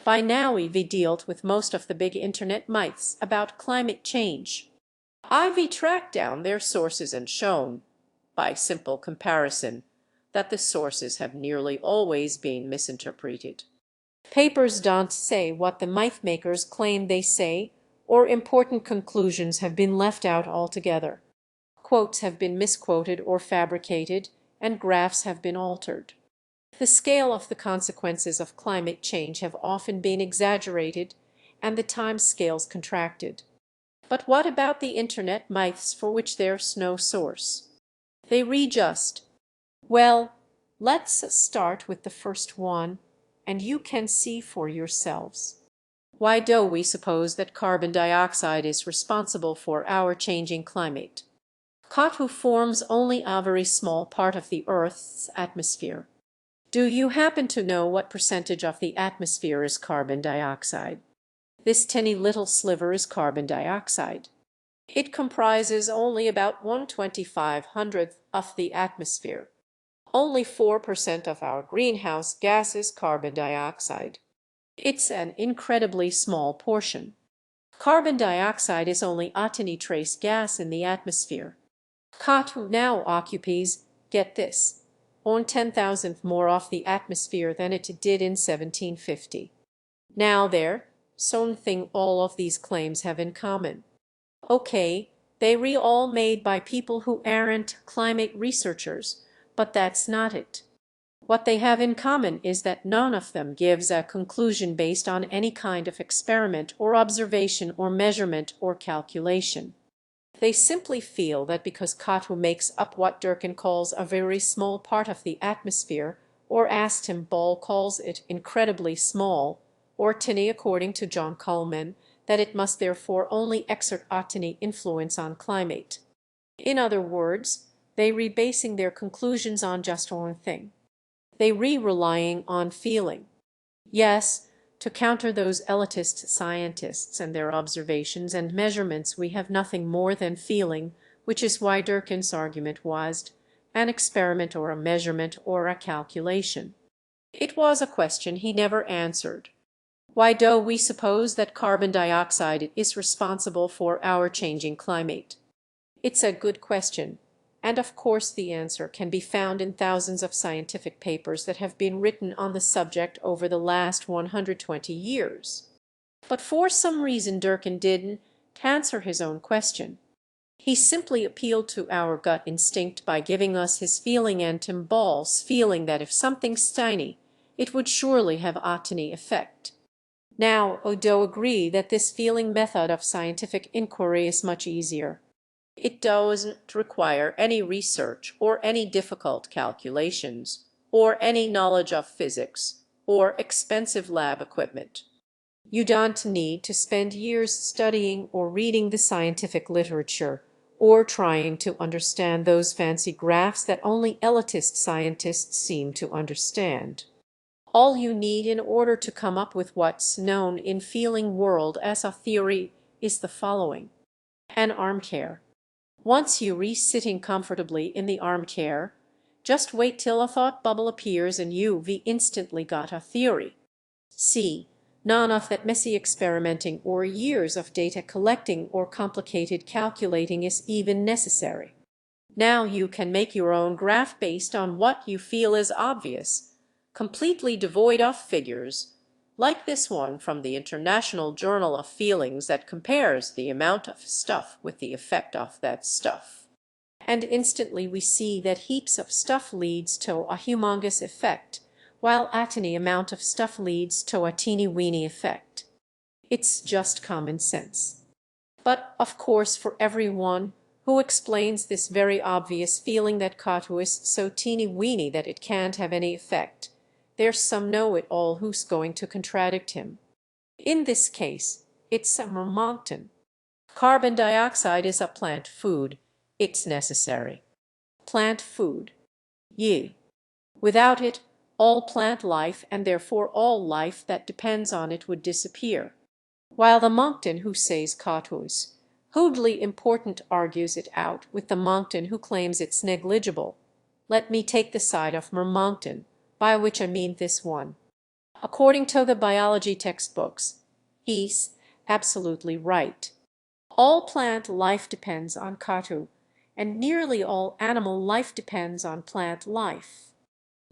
By now we've dealt with most of the big internet myths about climate change. I've tracked down their sources and shown, by simple comparison, that the sources have nearly always been misinterpreted. Papers don't say what the myth makers claim they say, or important conclusions have been left out altogether. Quotes have been misquoted or fabricated, and graphs have been altered. The scale of the consequences of climate change have often been exaggerated and the time scales contracted. But what about the internet myths for which there's no source? They read just, well, let's start with the first one, and you can see for yourselves. Why do we suppose that carbon dioxide is responsible for our changing climate? CO2 forms only a very small part of the Earth's atmosphere. Do you happen to know what percentage of the atmosphere is carbon dioxide? This tiny little sliver is carbon dioxide. It comprises only about 1/2500th of the atmosphere. Only 4% of our greenhouse gas is carbon dioxide. It's an incredibly small portion. Carbon dioxide is only a tiny trace gas in the atmosphere. CO2 now occupies, get this, 1/10,000th more of the atmosphere than it did in 1750. Now there, something all of these claims have in common. Okay, they were all made by people who aren't climate researchers, but that's not it. What they have in common is that none of them gives a conclusion based on any kind of experiment or observation or measurement or calculation. They simply feel that because CO2 makes up what Durkin calls a very small part of the atmosphere, or as Tim Ball calls it, incredibly small, or tiny according to John Coleman, that it must therefore only exert a tiny influence on climate. In other words, they rebasing their conclusions on just one thing. They relying on feeling. Yes, to counter those elitist scientists and their observations and measurements we have nothing more than feeling, which is why Durkin's argument was an experiment or a measurement or a calculation. It was a question he never answered. Why do we suppose that carbon dioxide is responsible for our changing climate? It's a good question, and of course the answer can be found in thousands of scientific papers that have been written on the subject over the last 120 years. But for some reason Durkin didn't answer his own question. He simply appealed to our gut instinct by giving us his feeling and Tim Ball's feeling that if something's tiny, it would surely have a tiny effect. Now, Odo agree that this feeling method of scientific inquiry is much easier. It doesn't require any research or any difficult calculations or any knowledge of physics or expensive lab equipment. You don't need to spend years studying or reading the scientific literature or trying to understand those fancy graphs that only elitist scientists seem to understand. All you need in order to come up with what's known in feeling world as a theory is the following: an armchair. Once you're sitting comfortably in the armchair, just wait till a thought bubble appears and you've instantly got a theory. See, none of that messy experimenting or years of data collecting or complicated calculating is even necessary. Now you can make your own graph based on what you feel is obvious, completely devoid of figures, like this one from the International Journal of Feelings that compares the amount of stuff with the effect of that stuff. And instantly we see that heaps of stuff leads to a humongous effect, while a tiny amount of stuff leads to a teeny-weeny effect. It's just common sense. But of course for everyone who explains this very obvious feeling that CO2 is so teeny-weeny that it can't have any effect, there's some know-it-all who's going to contradict him. In this case, it's Monckton. Carbon dioxide is a plant food. It's necessary. Plant food. Yeah. Without it, all plant life and therefore all life that depends on it would disappear. While the Monckton who says CO2 is hugely important argues it out with the Monckton who claims it's negligible. Let me take the side of Monckton, by which I mean this one. According to the biology textbooks, he's absolutely right. All plant life depends on Katu, and nearly all animal life depends on plant life.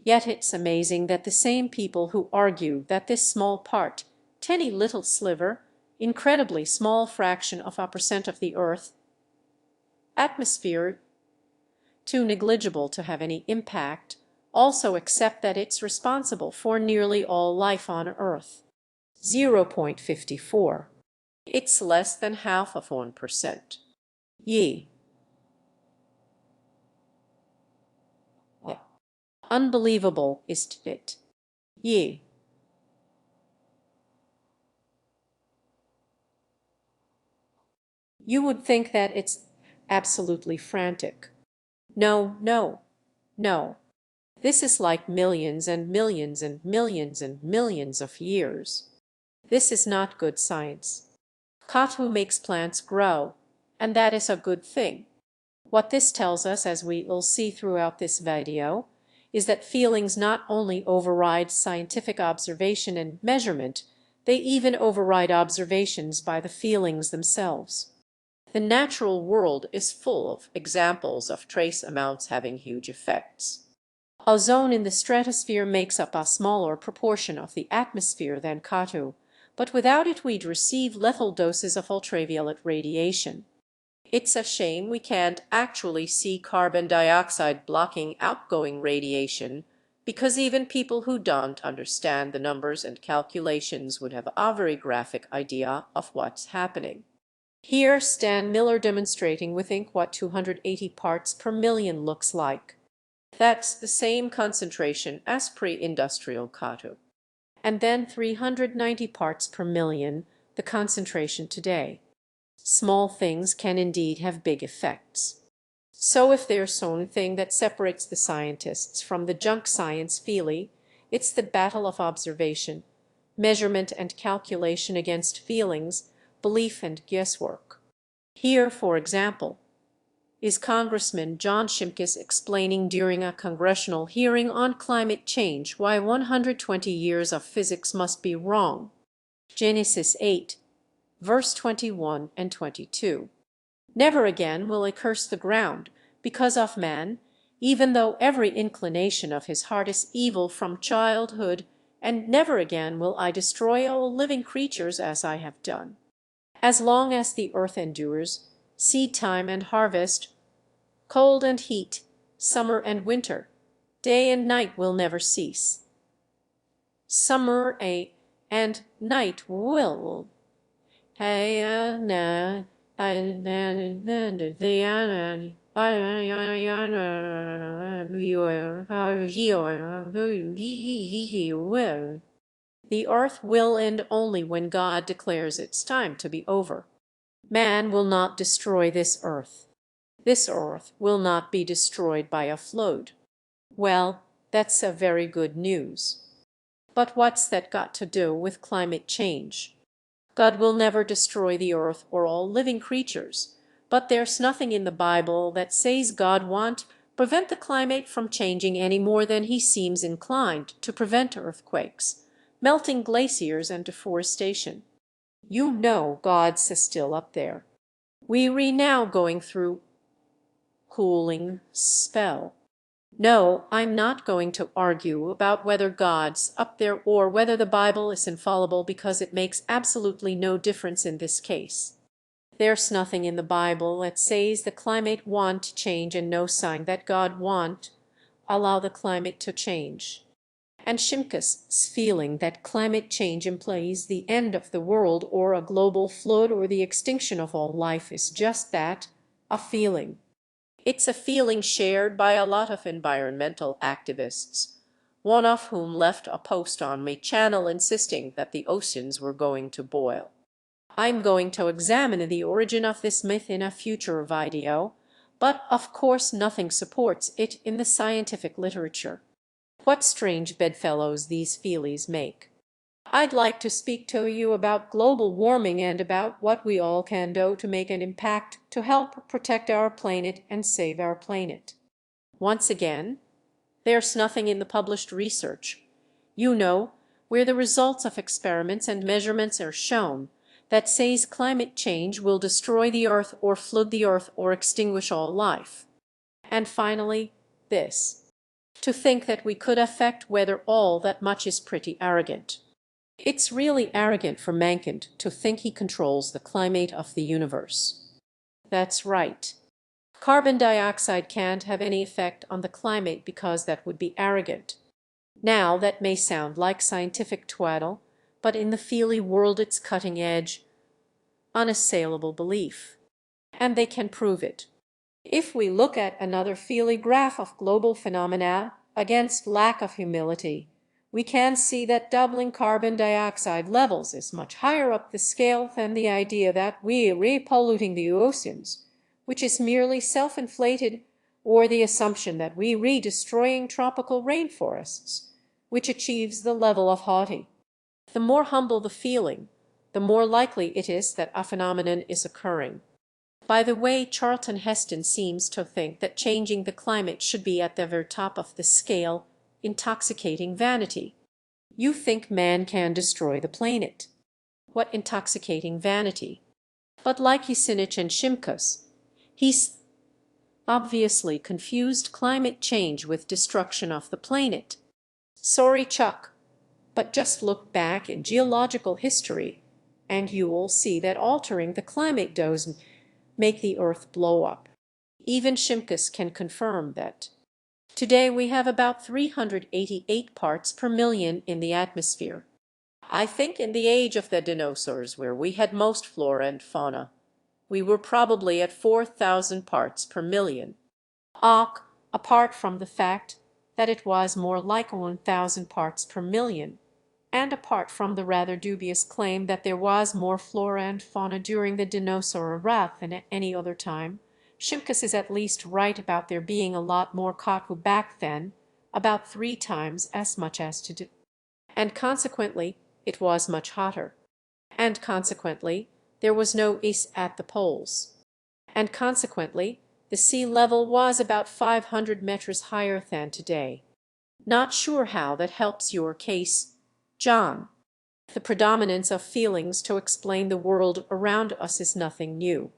Yet it's amazing that the same people who argue that this small part, tiny little sliver, incredibly small fraction of a percent of the Earth atmosphere, too negligible to have any impact, also accept that it's responsible for nearly all life on Earth. 0.54. It's less than half of 1%. Ye. Yeah. Unbelievable, isn't it? Ye. You would think that it's absolutely frantic. No, no, no. This is like millions and millions and millions and millions of years. This is not good science. Katu makes plants grow, and that is a good thing. What this tells us, as we will see throughout this video, is that feelings not only override scientific observation and measurement, they even override observations by the feelings themselves. The natural world is full of examples of trace amounts having huge effects. Ozone in the stratosphere makes up a smaller proportion of the atmosphere than Katu, but without it we'd receive lethal doses of ultraviolet radiation. It's a shame we can't actually see carbon dioxide blocking outgoing radiation, because even people who don't understand the numbers and calculations would have a very graphic idea of what's happening. Here Stan Miller demonstrating with ink what 280 parts per million looks like. That's the same concentration as pre-industrial Katu. And then 390 parts per million, the concentration today. Small things can indeed have big effects. So if there's one thing that separates the scientists from the junk science Feely, it's the battle of observation, measurement and calculation against feelings, belief and guesswork. Here, for example, is Congressman John Shimkus explaining during a congressional hearing on climate change why 120 years of physics must be wrong. Genesis 8, verse 21 and 22. Never again will I curse the ground because of man, even though every inclination of his heart is evil from childhood, and never again will I destroy all living creatures as I have done. As long as the earth endures, seed time and harvest, cold and heat, summer and winter, day and night will never cease. Summer and night will. The earth will end only when God declares its time to be over. Man will not destroy this earth. This earth will not be destroyed by a flood. Well, that's a very good news. But what's that got to do with climate change? God will never destroy the earth or all living creatures, but there's nothing in the Bible that says God won't prevent the climate from changing any more than he seems inclined to prevent earthquakes, melting glaciers and deforestation. You know God's still up there. We're now going through cooling spell. No, I'm not going to argue about whether God's up there or whether the Bible is infallible, because it makes absolutely no difference in this case. There's nothing in the Bible that says the climate won't change, and no sign that God won't allow the climate to change. And Shimkus' feeling that climate change implies the end of the world or a global flood or the extinction of all life is just that, a feeling. It's a feeling shared by a lot of environmental activists, one of whom left a post on my channel insisting that the oceans were going to boil. I'm going to examine the origin of this myth in a future video, but of course nothing supports it in the scientific literature. What strange bedfellows these Feelies make. I'd like to speak to you about global warming and about what we all can do to make an impact to help protect our planet and save our planet. Once again, there's nothing in the published research. You know, where the results of experiments and measurements are shown, that says climate change will destroy the earth or flood the earth or extinguish all life. And finally, this: to think that we could affect weather all that much is pretty arrogant. It's really arrogant for Monckton to think he controls the climate of the universe. That's right. Carbon dioxide can't have any effect on the climate because that would be arrogant. Now that may sound like scientific twaddle, but in the Feely world it's cutting edge, unassailable belief. And they can prove it. If we look at another Feely graph of global phenomena against lack of humility, we can see that doubling carbon dioxide levels is much higher up the scale than the idea that we're repolluting the oceans, which is merely self-inflated, or the assumption that we're redestroying tropical rainforests, which achieves the level of haughty. The more humble the feeling, the more likely it is that a phenomenon is occurring. By the way, Charlton Heston seems to think that changing the climate should be at the very top of the scale, intoxicating vanity. You think man can destroy the planet. What intoxicating vanity! But like Kucinich and Shimkus, he's obviously confused climate change with destruction of the planet. Sorry, Chuck, but just look back in geological history and you will see that altering the climate doesn't make the earth blow up. Even Shimkus can confirm that. Today we have about 388 parts per million in the atmosphere. I think in the age of the dinosaurs, where we had most flora and fauna, we were probably at 4,000 parts per million. Apart from the fact that it was more like 1,000 parts per million, and apart from the rather dubious claim that there was more flora and fauna during the dinosaur era than at any other time, Shimkus is at least right about there being a lot more katu back then, about 3 times as much as today. And consequently, it was much hotter. And consequently, there was no ice at the poles. And consequently, the sea level was about 500 meters higher than today. Not sure how that helps your case, John. The predominance of feelings to explain the world around us is nothing new.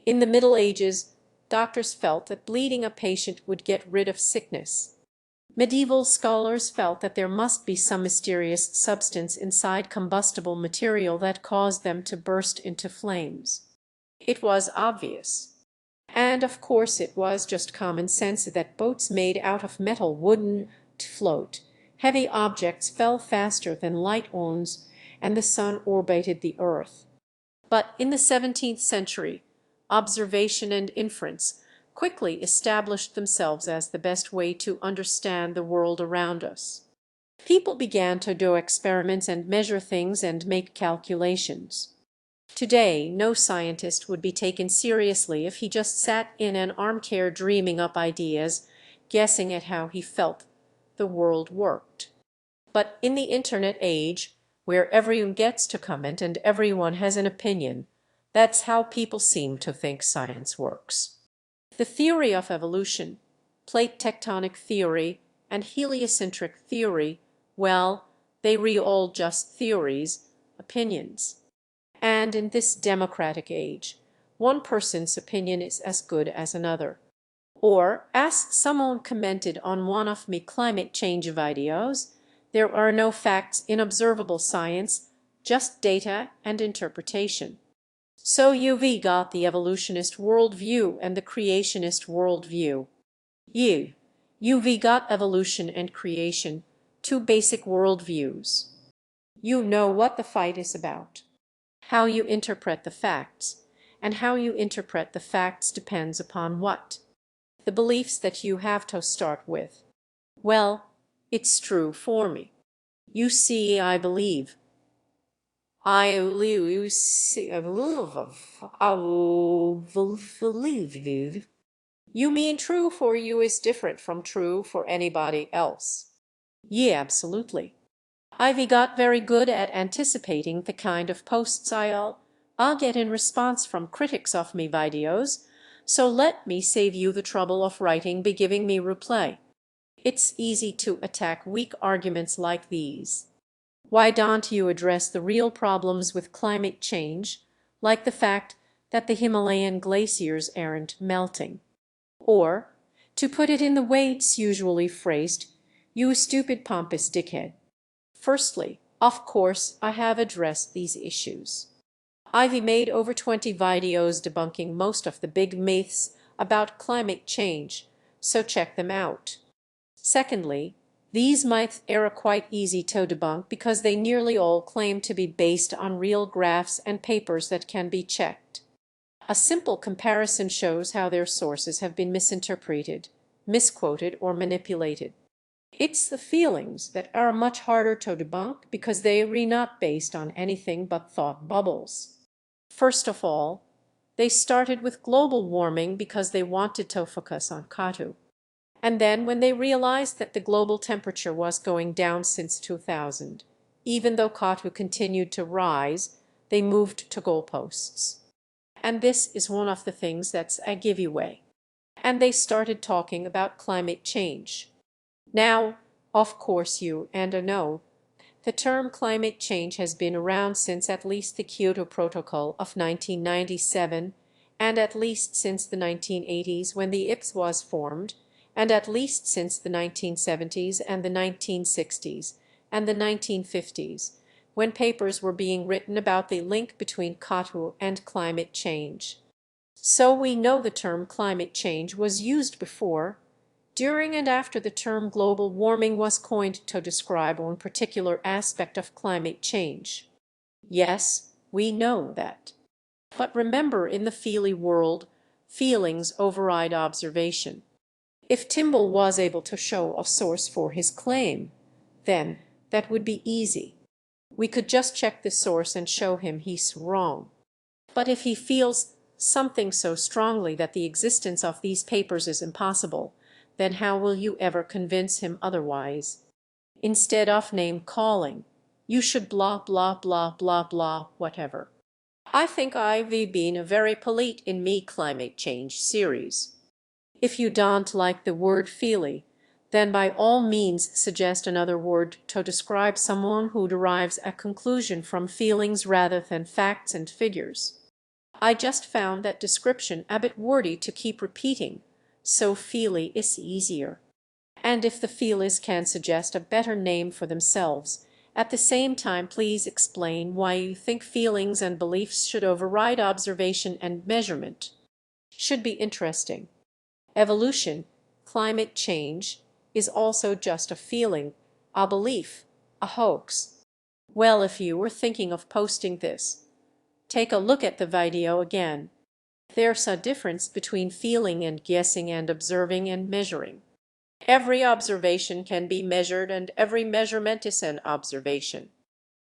In the Middle Ages, doctors felt that bleeding a patient would get rid of sickness. Medieval scholars felt that there must be some mysterious substance inside combustible material that caused them to burst into flames. It was obvious. And of course it was just common sense that boats made out of metal wouldn't float. Heavy objects fell faster than light ones, and the sun orbited the earth. But in the 17th century, observation and inference quickly established themselves as the best way to understand the world around us. People began to do experiments and measure things and make calculations. Today, no scientist would be taken seriously if he just sat in an armchair dreaming up ideas, guessing at how he felt the world worked. But in the internet age, where everyone gets to comment and everyone has an opinion, that's how people seem to think science works. The theory of evolution, plate tectonic theory, and heliocentric theory, well, they are all just theories, opinions. And in this democratic age, one person's opinion is as good as another. Or, as someone commented on one of me climate change videos, there are no facts in observable science, just data and interpretation. So you've got the evolutionist worldview and the creationist worldview. You've got evolution and creation, 2 basic worldviews. You know what the fight is about. How you interpret the facts, and how you interpret the facts depends upon what? The beliefs that you have to start with. Well, it's true for me. You see, I believe. I believe. You mean true for you is different from true for anybody else. Yeah, absolutely. I've got very good at anticipating the kind of posts I'll get in response from critics of me videos, so let me save you the trouble of writing be giving me reply. It's easy to attack weak arguments like these. Why don't you address the real problems with climate change, like the fact that the Himalayan glaciers aren't melting? Or, to put it in the way it's usually phrased, you stupid pompous dickhead. Firstly, of course, I have addressed these issues. I've made over 20 videos debunking most of the big myths about climate change, so check them out. Secondly, these myths are quite easy to debunk because they nearly all claim to be based on real graphs and papers that can be checked. A simple comparison shows how their sources have been misinterpreted, misquoted, or manipulated. It's the feelings that are much harder to debunk because they are not based on anything but thought bubbles. First of all, they started with global warming because they wanted to focus on CO2. And then when they realized that the global temperature was going down since 2000, even though CO2 continued to rise, they moved to goalposts. And this is one of the things that's a giveaway. And they started talking about climate change. Now, of course you and I know, the term climate change has been around since at least the Kyoto Protocol of 1997, and at least since the 1980s when the IPS was formed, and at least since the 1970s and the 1960s and the 1950s, when papers were being written about the link between CO2 and climate change. So we know the term climate change was used before, during and after the term global warming was coined to describe one particular aspect of climate change. Yes, we know that. But remember, in the Feely world, feelings override observation. If Timble was able to show a source for his claim, then that would be easy. We could just check the source and show him he's wrong. But if he feels something so strongly that the existence of these papers is impossible, then how will you ever convince him otherwise? Instead of name-calling, you should blah, blah, blah, blah, blah, whatever. I think I've been very polite in me climate change series. If you don't like the word feely, then by all means suggest another word to describe someone who derives a conclusion from feelings rather than facts and figures. I just found that description a bit wordy to keep repeating, so feely is easier. And if the feelies can suggest a better name for themselves, at the same time please explain why you think feelings and beliefs should override observation and measurement. Should be interesting. Evolution, climate change, is also just a feeling, a belief, a hoax. Well, if you were thinking of posting this, take a look at the video again. There's a difference between feeling and guessing and observing and measuring. Every observation can be measured and every measurement is an observation.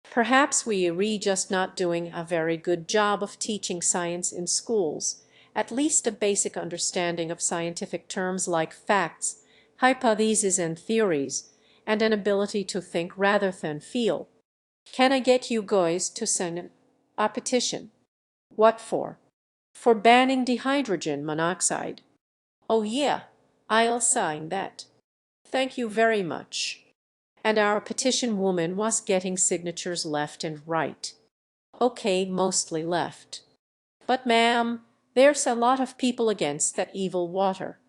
Perhaps we are just not doing a very good job of teaching science in schools, at least a basic understanding of scientific terms like facts, hypotheses and theories, and an ability to think rather than feel. Can I get you guys to sign a petition? What for? For banning dihydrogen monoxide. Oh yeah, I'll sign that. Thank you very much. And our petition woman was getting signatures left and right. Okay, mostly left. But ma'am, there's a lot of people against that evil water.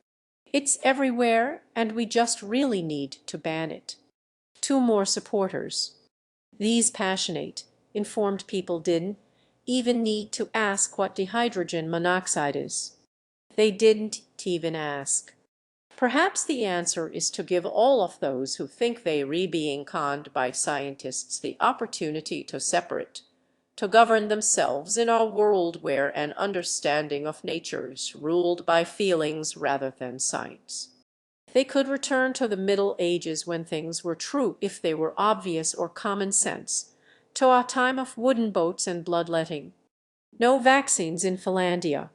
It's everywhere and we just really need to ban it. 2 more supporters. These passionate, informed people didn't even need to ask what dihydrogen monoxide is. They didn't even ask. Perhaps the answer is to give all of those who think they are being conned by scientists the opportunity to separate, to govern themselves in a world where an understanding of nature is ruled by feelings rather than science. They could return to the Middle Ages when things were true if they were obvious or common sense, to a time of wooden boats and bloodletting. No vaccines in Finlandia.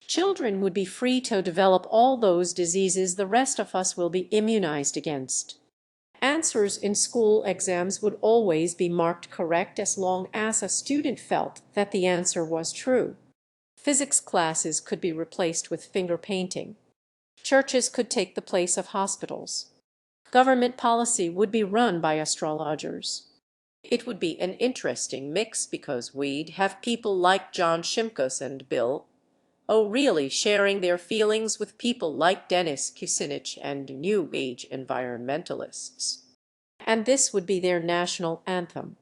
Children would be free to develop all those diseases the rest of us will be immunized against. Answers in school exams would always be marked correct as long as a student felt that the answer was true. Physics classes could be replaced with finger painting. Churches could take the place of hospitals. Government policy would be run by astrologers. It would be an interesting mix, because we'd have people like John Shimkus and Bill O'Reilly sharing their feelings with people like Dennis Kucinich and New Age environmentalists. And this would be their national anthem.